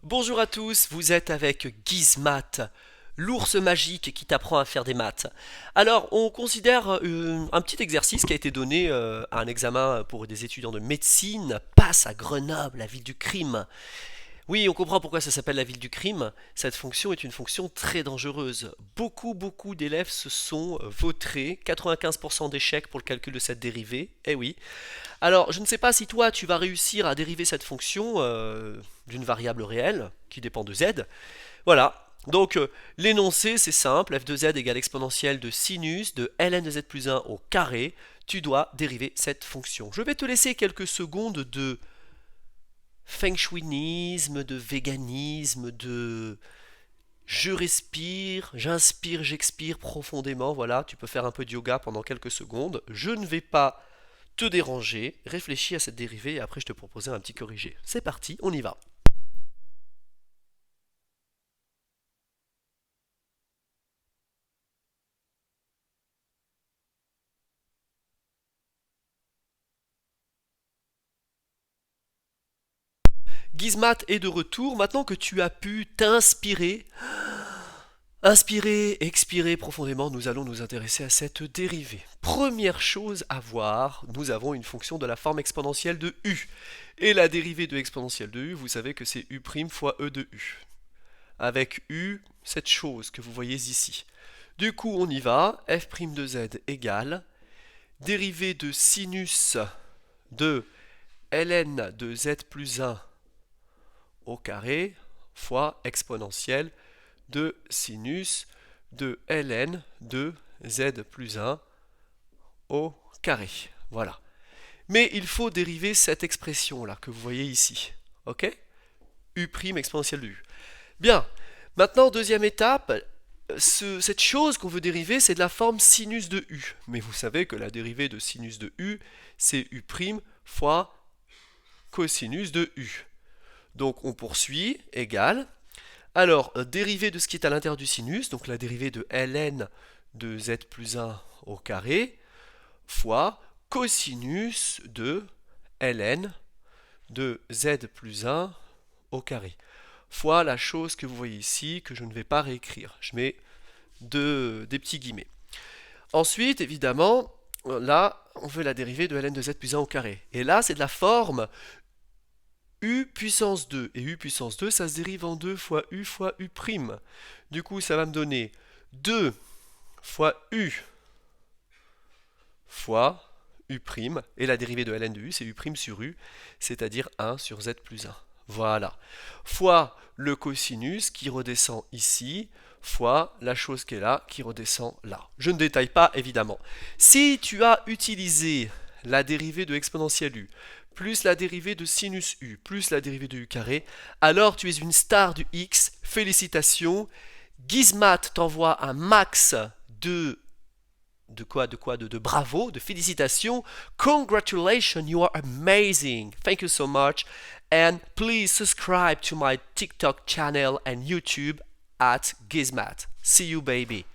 Bonjour à tous, vous êtes avec Gizmat, l'ours magique qui t'apprend à faire des maths. Alors, on considère un petit exercice qui a été donné à un examen pour des étudiants de médecine. Passe à Grenoble, la ville du crime. Oui, on comprend pourquoi ça s'appelle la ville du crime. Cette fonction est une fonction très dangereuse. Beaucoup d'élèves se sont vautrés, 95% d'échecs pour le calcul de cette dérivée. Eh oui. Alors, je ne sais pas si toi, tu vas réussir à dériver cette fonction d'une variable réelle qui dépend de z. Voilà. Donc, l'énoncé, c'est simple. f de z égale exponentielle de sinus de ln de z plus 1 au carré. Tu dois dériver cette fonction. Je vais te laisser quelques secondes de feng shuiisme, de véganisme, de je respire, j'inspire, j'expire profondément. Voilà, tu peux faire un peu de yoga pendant quelques secondes. Je ne vais pas te déranger, réfléchis à cette dérivée et après je te proposerai un petit corrigé. C'est parti, on y va. Gizmat est de retour maintenant que tu as pu t'inspirer. Inspirer, expirer profondément, nous allons nous intéresser à cette dérivée. Première chose à voir, nous avons une fonction de la forme exponentielle de u. Et la dérivée de exponentielle de u, vous savez que c'est u' fois e de u. Avec u, cette chose que vous voyez ici. Du coup, on y va. F' de z égale dérivée de sinus de ln de z plus 1 au carré fois exponentielle de sinus de ln de z plus 1 au carré. Voilà. Mais il faut dériver cette expression-là que vous voyez ici. Ok? U' exponentielle de u. Bien. Maintenant, deuxième étape, cette chose qu'on veut dériver, c'est de la forme sinus de u. Mais vous savez que la dérivée de sinus de u, c'est u' fois cosinus de u. Donc on poursuit, égale. Alors, dérivée de ce qui est à l'intérieur du sinus, donc la dérivée de ln de z plus 1 au carré, fois cosinus de ln de z plus 1 au carré, fois la chose que vous voyez ici, que je ne vais pas réécrire. Je mets des petits guillemets. Ensuite, évidemment, là, on veut la dérivée de ln de z plus 1 au carré. Et là, c'est de la forme u puissance 2. Et u puissance 2, ça se dérive en 2 fois u. Du coup, ça va me donner 2 fois u fois u'. Et la dérivée de ln de u, c'est u' sur u, c'est-à-dire 1 sur z plus 1. Voilà. Fois le cosinus qui redescend ici, fois la chose qui est là, qui redescend là. Je ne détaille pas, évidemment. Si tu as utilisé la dérivée de exponentielle u, plus la dérivée de sinus u, plus la dérivée de u carré, alors tu es une star du X. Félicitations. Gizmat t'envoie un max de bravo, de félicitations. Congratulations, you are amazing. Thank you so much. And please subscribe to my TikTok channel and YouTube at Gizmat. See you, baby.